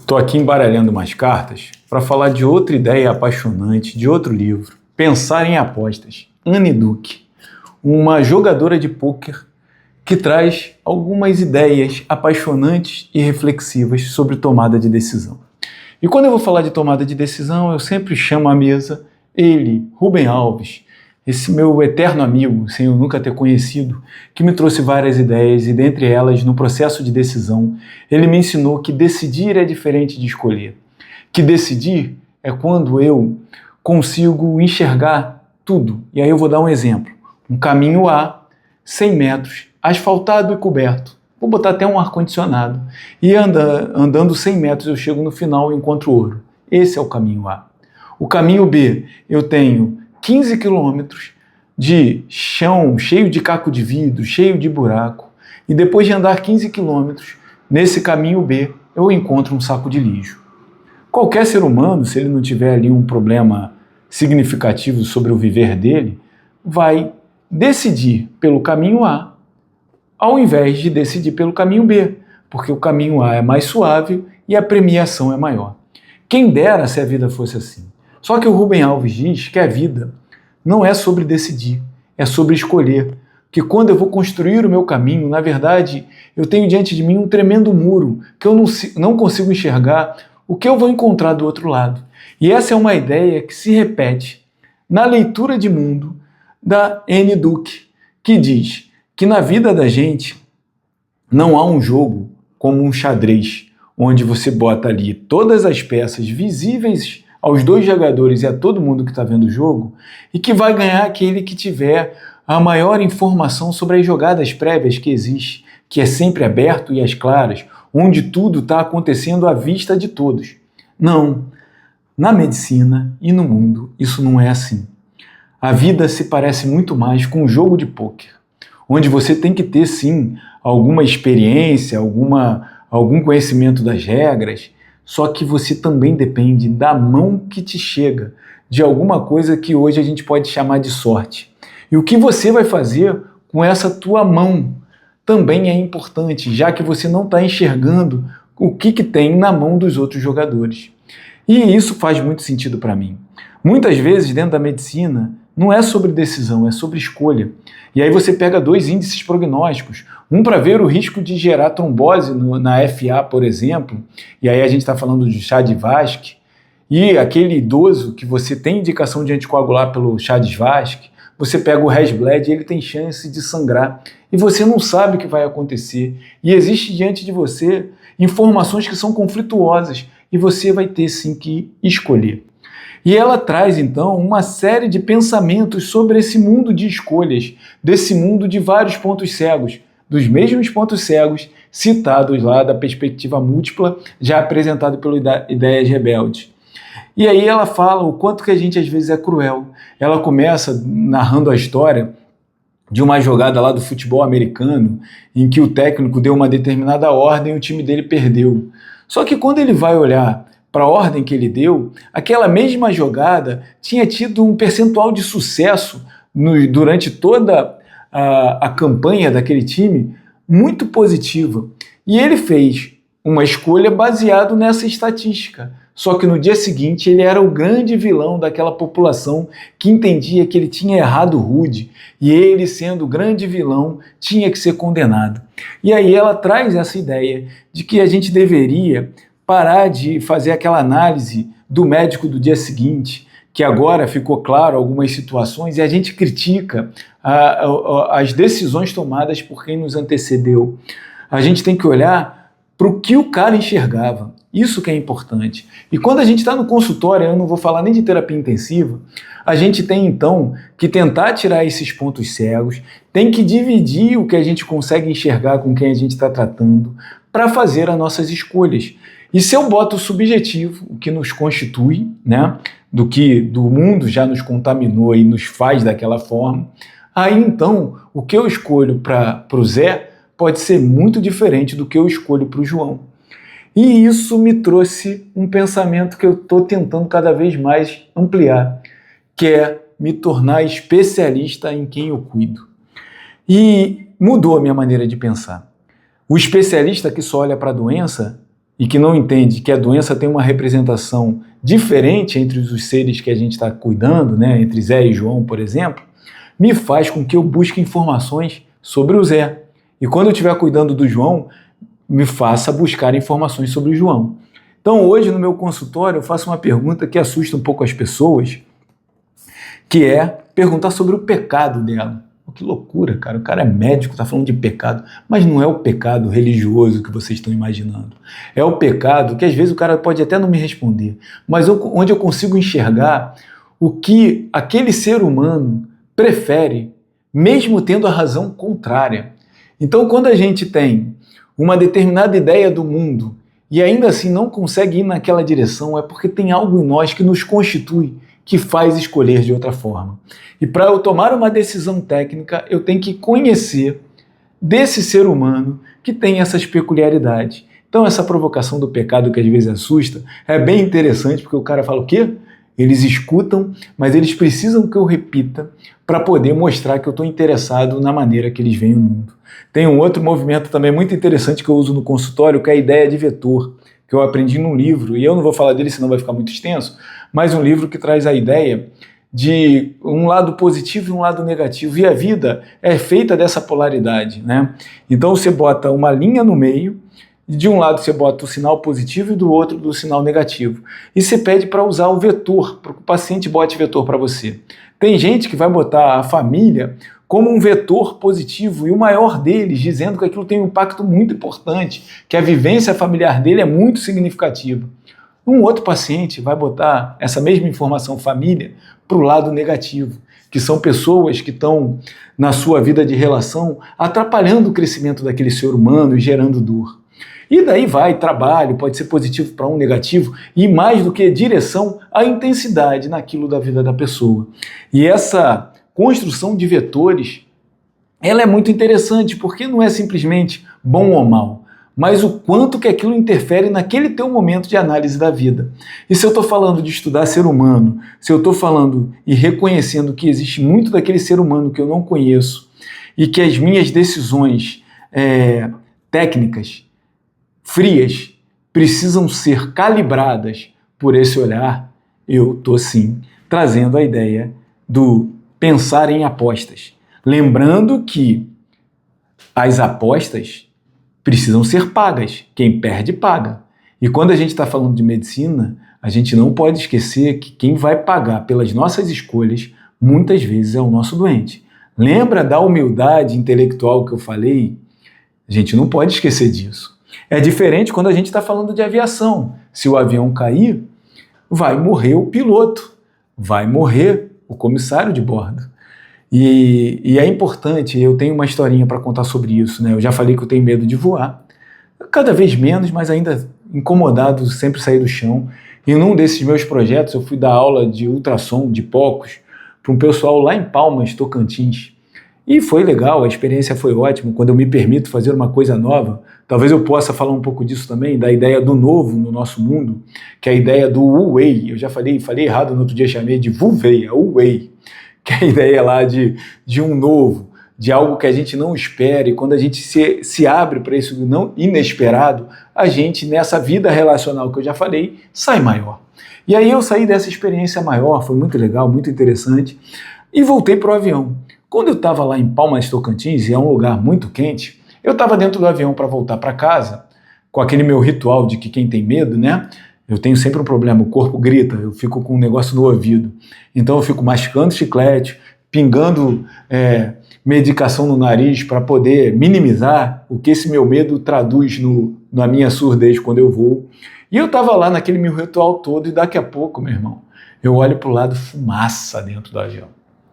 Estou aqui embaralhando umas cartas para falar de outra ideia apaixonante, de outro livro, Pensar em Apostas, Annie Duke, uma jogadora de pôquer que traz algumas ideias apaixonantes e reflexivas sobre tomada de decisão. E quando eu vou falar de tomada de decisão, eu sempre chamo à mesa ele, Rubem Alves, esse meu eterno amigo, sem eu nunca ter conhecido, que me trouxe várias ideias e, dentre elas, no processo de decisão, ele me ensinou que decidir é diferente de escolher. Que decidir é quando eu consigo enxergar tudo. E aí eu vou dar um exemplo. Um caminho A, 100 metros, asfaltado e coberto. Vou botar até um ar-condicionado. E andando 100 metros eu chego no final e encontro ouro. Esse é o caminho A. O caminho B, eu tenho 15 quilômetros de chão cheio de caco de vidro, cheio de buraco, e depois de andar 15 quilômetros, nesse caminho B, eu encontro um saco de lixo. Qualquer ser humano, se ele não tiver ali um problema significativo sobre o viver dele, vai decidir pelo caminho A, ao invés de decidir pelo caminho B, porque o caminho A é mais suave e a premiação é maior. Quem dera se a vida fosse assim. Só que o Rubem Alves diz que a vida não é sobre decidir, é sobre escolher. Que quando eu vou construir o meu caminho, na verdade, eu tenho diante de mim um tremendo muro que eu não consigo enxergar o que eu vou encontrar do outro lado. E essa é uma ideia que se repete na leitura de mundo da Annie Duke, que diz que na vida da gente não há um jogo como um xadrez, onde você bota ali todas as peças visíveis aos dois jogadores e a todo mundo que está vendo o jogo, e que vai ganhar aquele que tiver a maior informação sobre as jogadas prévias que existe, que é sempre aberto e às claras, onde tudo está acontecendo à vista de todos. Não, na medicina e no mundo isso não é assim. A vida se parece muito mais com um jogo de pôquer, onde você tem que ter sim alguma experiência, algum conhecimento das regras, só que você também depende da mão que te chega, de alguma coisa que hoje a gente pode chamar de sorte. E o que você vai fazer com essa tua mão também é importante, já que você não está enxergando o que tem na mão dos outros jogadores. E isso faz muito sentido para mim. Muitas vezes, dentro da medicina, não é sobre decisão, é sobre escolha. E aí você pega dois índices prognósticos, um para ver o risco de gerar trombose na FA, por exemplo, e aí a gente está falando de chá de Vasque, e aquele idoso que você tem indicação de anticoagular pelo chá de Vasque, você pega o Resbled e ele tem chance de sangrar, e você não sabe o que vai acontecer, e existe diante de você informações que são conflituosas, e você vai ter sim que escolher. E ela traz, então, uma série de pensamentos sobre esse mundo de escolhas, desse mundo de vários pontos cegos, dos mesmos pontos cegos citados lá da perspectiva múltipla, já apresentado pelo Ideias Rebeldes. E aí ela fala o quanto que a gente às vezes é cruel. Ela começa narrando a história de uma jogada lá do futebol americano, em que o técnico deu uma determinada ordem e o time dele perdeu. Só que quando ele vai olhar para a ordem que ele deu, aquela mesma jogada tinha tido um percentual de sucesso durante toda a campanha daquele time muito positiva. E ele fez uma escolha baseada nessa estatística. Só que no dia seguinte ele era o grande vilão daquela população que entendia que ele tinha errado rude e ele, sendo o grande vilão, tinha que ser condenado. E aí ela traz essa ideia de que a gente deveria parar de fazer aquela análise do médico do dia seguinte, que agora ficou claro algumas situações, e a gente critica as decisões tomadas por quem nos antecedeu. A gente tem que olhar para o que o cara enxergava. Isso que é importante. E quando a gente está no consultório, eu não vou falar nem de terapia intensiva, a gente tem então que tentar tirar esses pontos cegos, tem que dividir o que a gente consegue enxergar com quem a gente está tratando para fazer as nossas escolhas. E se eu boto o subjetivo, o que nos constitui, né, do que do mundo já nos contaminou e nos faz daquela forma, aí então o que eu escolho para o Zé pode ser muito diferente do que eu escolho para o João. E isso me trouxe um pensamento que eu estou tentando cada vez mais ampliar, que é me tornar especialista em quem eu cuido. E mudou a minha maneira de pensar. O especialista que só olha para a doença e que não entende que a doença tem uma representação diferente entre os seres que a gente está cuidando, né, entre Zé e João, por exemplo, me faz com que eu busque informações sobre o Zé. E quando eu estiver cuidando do João, me faça buscar informações sobre o João. Então hoje no meu consultório eu faço uma pergunta que assusta um pouco as pessoas, que é perguntar sobre o pecado dela. Que loucura, cara. O cara é médico, está falando de pecado, mas não é o pecado religioso que vocês estão imaginando. É o pecado que às vezes o cara pode até não me responder, mas onde eu consigo enxergar o que aquele ser humano prefere, mesmo tendo a razão contrária. Então, quando a gente tem uma determinada ideia do mundo e ainda assim não consegue ir naquela direção, é porque tem algo em nós que nos constitui, que faz escolher de outra forma. E para eu tomar uma decisão técnica, eu tenho que conhecer desse ser humano que tem essas peculiaridades. Então essa provocação do pecado que às vezes assusta é bem interessante, porque o cara fala o quê? Eles escutam, mas eles precisam que eu repita para poder mostrar que eu estou interessado na maneira que eles veem o mundo. Tem um outro movimento também muito interessante que eu uso no consultório, que é a ideia de vetor, que eu aprendi num livro, e eu não vou falar dele senão vai ficar muito extenso, mas um livro que traz a ideia de um lado positivo e um lado negativo, e a vida é feita dessa polaridade, né? Então você bota uma linha no meio, e de um lado você bota o sinal positivo e do outro do sinal negativo. E você pede para usar o vetor, para que o paciente bote vetor para você. Tem gente que vai botar a família como um vetor positivo, e o maior deles dizendo que aquilo tem um impacto muito importante, que a vivência familiar dele é muito significativa. Um outro paciente vai botar essa mesma informação família para o lado negativo, que são pessoas que estão na sua vida de relação atrapalhando o crescimento daquele ser humano e gerando dor. E daí vai, trabalho, pode ser positivo para um, negativo, e mais do que direção, a intensidade naquilo da vida da pessoa. E essa construção de vetores, ela é muito interessante, porque não é simplesmente bom ou mal, mas o quanto que aquilo interfere naquele teu momento de análise da vida. E se eu estou falando de estudar ser humano, se eu estou falando e reconhecendo que existe muito daquele ser humano que eu não conheço, e que as minhas decisões técnicas, frias, precisam ser calibradas por esse olhar, eu estou sim trazendo a ideia do pensar em apostas. Lembrando que as apostas precisam ser pagas. Quem perde, paga. E quando a gente está falando de medicina, a gente não pode esquecer que quem vai pagar pelas nossas escolhas, muitas vezes é o nosso doente. Lembra da humildade intelectual que eu falei? A gente não pode esquecer disso. É diferente quando a gente está falando de aviação. Se o avião cair, vai morrer o piloto, vai morrer o comissário de bordo. E é importante, eu tenho uma historinha para contar sobre isso, né? Eu já falei que eu tenho medo de voar, cada vez menos, mas ainda incomodado, sempre sair do chão. E num desses meus projetos, eu fui dar aula de ultrassom, de POCUS, para um pessoal lá em Palmas, Tocantins. E foi legal, a experiência foi ótima. Quando eu me permito fazer uma coisa nova, talvez eu possa falar um pouco disso também, da ideia do novo no nosso mundo, que é a ideia do Wu-Wei. Eu já falei errado no outro dia, chamei de Wu-Wei, Wu-Wei, que é a ideia lá de um novo, de algo que a gente não espera, e quando a gente se abre para isso não inesperado, a gente, nessa vida relacional que eu já falei, sai maior. E aí eu saí dessa experiência maior, foi muito legal, muito interessante, e voltei para o avião. Quando eu estava lá em Palmas, Tocantins, e é um lugar muito quente, eu estava dentro do avião para voltar para casa, com aquele meu ritual de que quem tem medo, né? Eu tenho sempre um problema, o corpo grita, eu fico com um negócio no ouvido. Então eu fico mascando chiclete, pingando medicação no nariz para poder minimizar o que esse meu medo traduz na minha surdez quando eu voo. E eu estava lá naquele meu ritual todo, e daqui a pouco, meu irmão, eu olho para o lado, fumaça dentro do avião.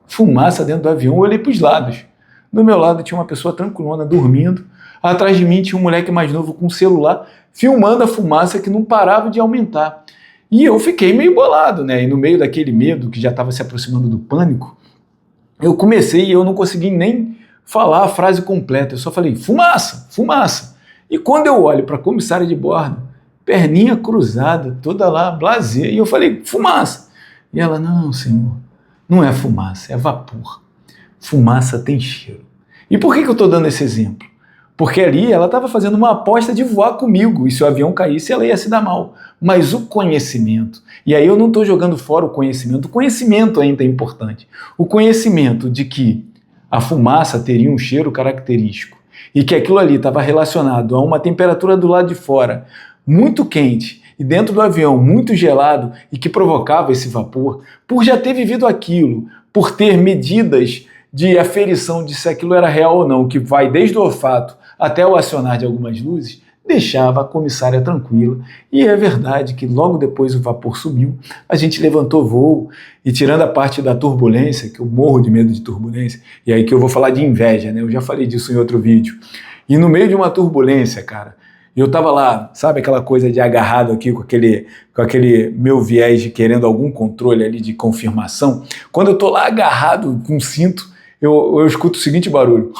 Fumaça dentro do avião, eu olhei para os lados. Do meu lado tinha uma pessoa tranquilona, dormindo. Atrás de mim tinha um moleque mais novo com um celular, filmando a fumaça que não parava de aumentar. E eu fiquei meio bolado, né? E no meio daquele medo que já estava se aproximando do pânico, eu comecei e eu não consegui nem falar a frase completa. Eu só falei, fumaça, fumaça. E quando eu olho para a comissária de bordo, perninha cruzada, toda lá, blasé, e eu falei, fumaça. E ela, não, senhor, não é fumaça, é vapor. Fumaça tem cheiro. E por que eu estou dando esse exemplo? porque ali ela estava fazendo uma aposta de voar comigo, e se o avião caísse, ela ia se dar mal. Mas o conhecimento, e aí eu não estou jogando fora o conhecimento ainda é importante. O conhecimento de que a fumaça teria um cheiro característico, e que aquilo ali estava relacionado a uma temperatura do lado de fora muito quente, e dentro do avião muito gelado, e que provocava esse vapor, por já ter vivido aquilo, por ter medidas de aferição de se aquilo era real ou não, que vai desde o olfato até o acionar de algumas luzes, deixava a comissária tranquila. E é verdade que logo depois o vapor sumiu, a gente levantou voo, e tirando a parte da turbulência, que eu morro de medo de turbulência, e aí que eu vou falar de inveja, né? Eu já falei disso em outro vídeo. E no meio de uma turbulência, cara, eu tava lá, sabe aquela coisa de agarrado aqui com aquele meu viés de querendo algum controle ali de confirmação? Quando eu tô lá agarrado com o cinto, eu escuto o seguinte barulho.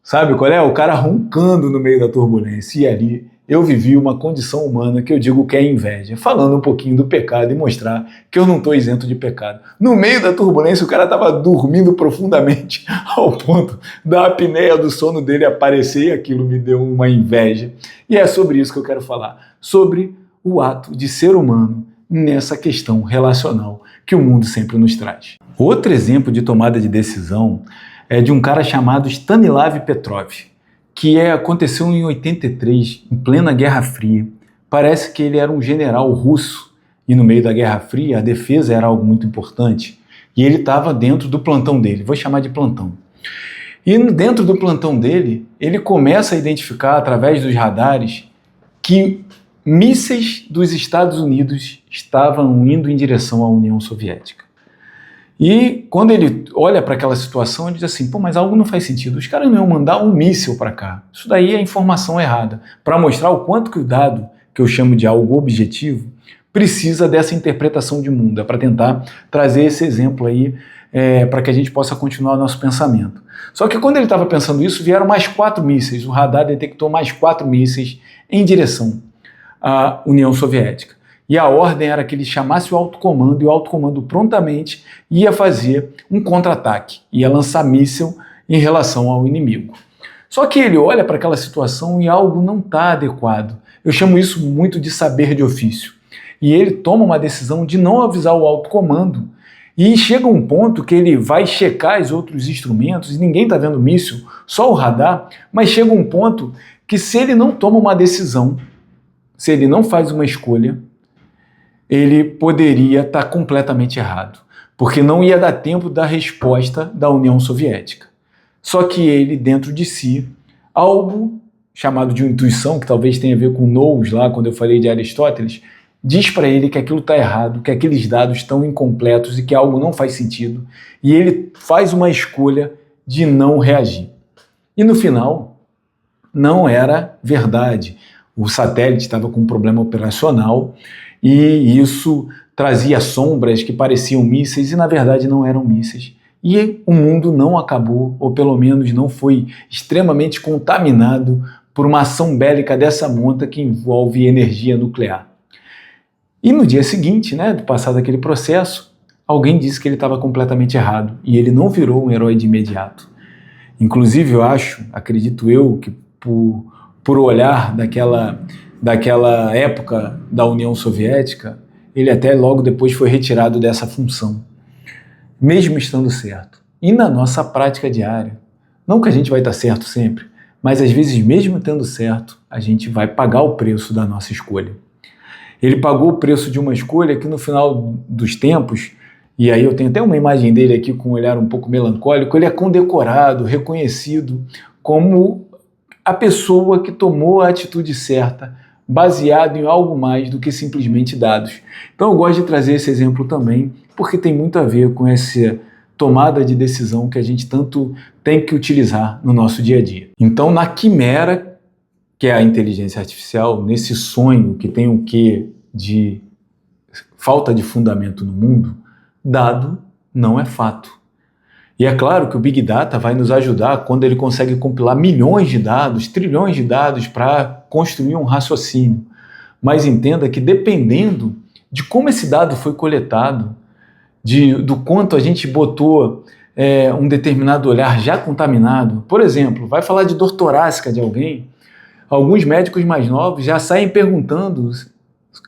Sabe qual é? O cara roncando no meio da turbulência. E ali eu vivi uma condição humana que eu digo que é inveja, falando um pouquinho do pecado e mostrar que eu não estou isento de pecado. No meio da turbulência, o cara estava dormindo profundamente ao ponto da apneia do sono dele aparecer, e aquilo me deu uma inveja. E é sobre isso que eu quero falar, sobre o ato de ser humano nessa questão relacional que o mundo sempre nos traz. Outro exemplo de tomada de decisão é de um cara chamado Stanislav Petrov, que aconteceu em 83, em plena Guerra Fria. Parece que ele era um general russo, e no meio da Guerra Fria a defesa era algo muito importante, e ele estava dentro do plantão dele, vou chamar de plantão. E dentro do plantão dele, ele começa a identificar através dos radares que mísseis dos Estados Unidos estavam indo em direção à União Soviética. E quando ele olha para aquela situação, ele diz assim, pô, mas algo não faz sentido, os caras não iam mandar um míssil para cá, isso daí é informação errada, para mostrar o quanto que o dado, que eu chamo de algo objetivo, precisa dessa interpretação de mundo, é para tentar trazer esse exemplo aí, para que a gente possa continuar o nosso pensamento. Só que quando ele estava pensando isso, vieram mais 4 mísseis, o radar detectou mais 4 mísseis em direção à União Soviética. E a ordem era que ele chamasse o alto comando, e o alto comando prontamente ia fazer um contra-ataque, ia lançar míssil em relação ao inimigo. Só que ele olha para aquela situação e algo não está adequado. Eu chamo isso muito de saber de ofício. E ele toma uma decisão de não avisar o alto comando, e chega um ponto que ele vai checar os outros instrumentos, e ninguém está vendo míssil, só o radar, mas chega um ponto que se ele não toma uma decisão, se ele não faz uma escolha, ele poderia estar completamente errado, porque não ia dar tempo da resposta da União Soviética. Só que ele, dentro de si, algo chamado de intuição, que talvez tenha a ver com nous lá, quando eu falei de Aristóteles, diz para ele que aquilo está errado, que aqueles dados estão incompletos e que algo não faz sentido, e ele faz uma escolha de não reagir. E no final, não era verdade. O satélite estava com um problema operacional, e isso trazia sombras que pareciam mísseis e na verdade não eram mísseis. E o mundo não acabou, ou pelo menos não foi extremamente contaminado por uma ação bélica dessa monta que envolve energia nuclear. E no dia seguinte, né, passado aquele processo, alguém disse que ele estava completamente errado e ele não virou um herói de imediato. Inclusive eu acredito eu, que por olhar daquela época da União Soviética, ele até logo depois foi retirado dessa função, mesmo estando certo. E na nossa prática diária, não que a gente vai estar certo sempre, mas às vezes mesmo tendo certo, a gente vai pagar o preço da nossa escolha. Ele pagou o preço de uma escolha que no final dos tempos, e aí eu tenho até uma imagem dele aqui com um olhar um pouco melancólico, ele é condecorado, reconhecido como a pessoa que tomou a atitude certa, baseado em algo mais do que simplesmente dados. Então eu gosto de trazer esse exemplo também, porque tem muito a ver com essa tomada de decisão que a gente tanto tem que utilizar no nosso dia a dia. Então, na quimera, que é a inteligência artificial, nesse sonho que tem o quê de falta de fundamento no mundo, dado não é fato. E é claro que o Big Data vai nos ajudar quando ele consegue compilar milhões de dados, trilhões de dados para construir um raciocínio. Mas entenda que dependendo de como esse dado foi coletado, do quanto a gente botou um determinado olhar já contaminado. Por exemplo, vai falar de dor torácica de alguém, alguns médicos mais novos já saem perguntando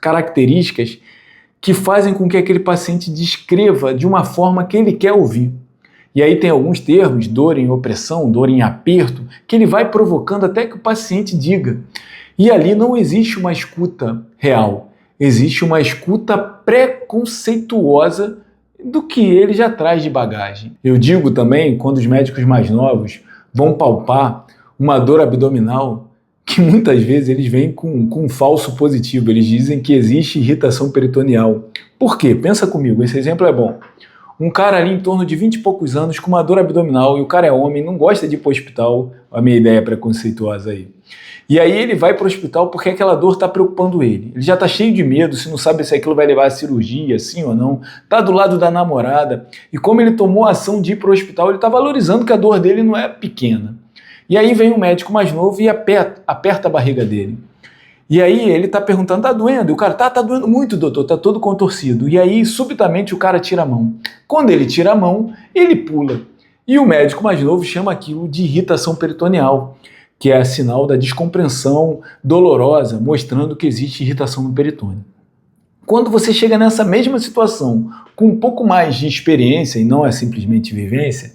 características que fazem com que aquele paciente descreva de uma forma que ele quer ouvir. E aí tem alguns termos, dor em opressão, dor em aperto, que ele vai provocando até que o paciente diga. E ali não existe uma escuta real, existe uma escuta preconceituosa do que ele já traz de bagagem. Eu digo também, quando os médicos mais novos vão palpar uma dor abdominal, que muitas vezes eles vêm com um falso positivo, eles dizem que existe irritação peritoneal. Por quê? Pensa comigo, esse exemplo é bom. Um cara ali em torno de 20 e poucos anos com uma dor abdominal, e o cara é homem, não gosta de ir para o hospital, a minha ideia é preconceituosa aí. E aí ele vai para o hospital porque aquela dor está preocupando ele. Ele já está cheio de medo, se não sabe se aquilo vai levar a cirurgia, sim ou não. Está do lado da namorada. E como ele tomou a ação de ir para o hospital, ele está valorizando que a dor dele não é pequena. E aí vem um médico mais novo e aperta a barriga dele. E aí ele está perguntando, tá doendo? E o cara, tá doendo muito, doutor, tá todo contorcido. E aí, subitamente, o cara tira a mão. Quando ele tira a mão, ele pula. E o médico mais novo chama aquilo de irritação peritoneal, que é sinal da descompressão dolorosa, mostrando que existe irritação no peritônio. Quando você chega nessa mesma situação, com um pouco mais de experiência, e não é simplesmente vivência,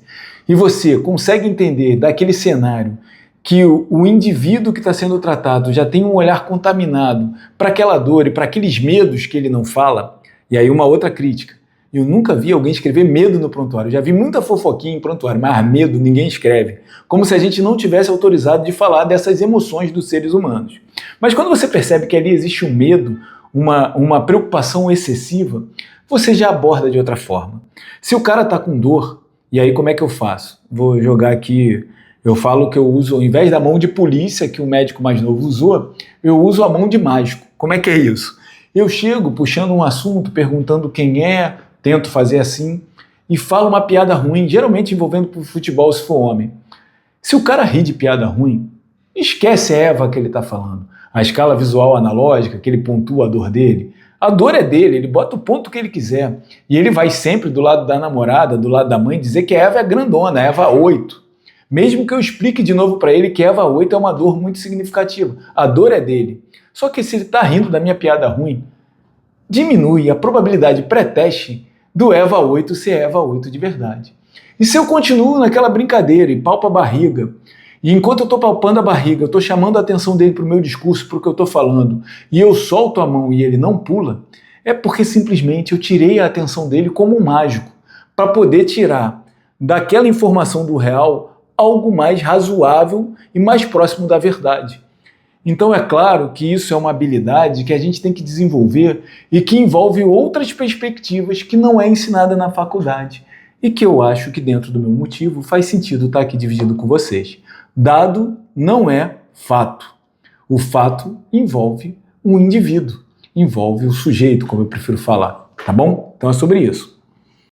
e você consegue entender daquele cenário que o indivíduo que está sendo tratado já tem um olhar contaminado para aquela dor e para aqueles medos que ele não fala, e aí uma outra crítica. Eu nunca vi alguém escrever medo no prontuário. Eu já vi muita fofoquinha em prontuário, mas medo ninguém escreve. Como se a gente não tivesse autorizado de falar dessas emoções dos seres humanos. Mas quando você percebe que ali existe um medo, uma preocupação excessiva, você já aborda de outra forma. Se o cara está com dor, e aí como é que eu faço? Vou jogar aqui, eu falo que eu uso, ao invés da mão de polícia que o médico mais novo usou, eu uso a mão de mágico. Como é que é isso? Eu chego puxando um assunto, perguntando quem é, tento fazer assim, e falo uma piada ruim, geralmente envolvendo futebol se for homem. Se o cara ri de piada ruim, esquece a Eva que ele está falando. A escala visual analógica, que ele pontua a dor dele, a dor é dele, ele bota o ponto que ele quiser. E ele vai sempre do lado da namorada, do lado da mãe, dizer que a Eva é grandona, a Eva 8. Mesmo que eu explique de novo para ele que Eva 8 é uma dor muito significativa. A dor é dele. Só que se ele está rindo da minha piada ruim, diminui a probabilidade pré-teste do Eva 8 ser Eva 8 de verdade. E se eu continuo naquela brincadeira e palpo a barriga, e enquanto eu estou palpando a barriga, eu estou chamando a atenção dele para o meu discurso, para o que eu estou falando, e eu solto a mão e ele não pula, é porque simplesmente eu tirei a atenção dele como um mágico, para poder tirar daquela informação do real algo mais razoável e mais próximo da verdade. Então é claro que isso é uma habilidade que a gente tem que desenvolver e que envolve outras perspectivas que não é ensinada na faculdade e que eu acho que dentro do meu motivo faz sentido estar aqui dividindo com vocês. Dado não é fato. O fato envolve um indivíduo, envolve o sujeito, como eu prefiro falar, tá bom? Então é sobre isso.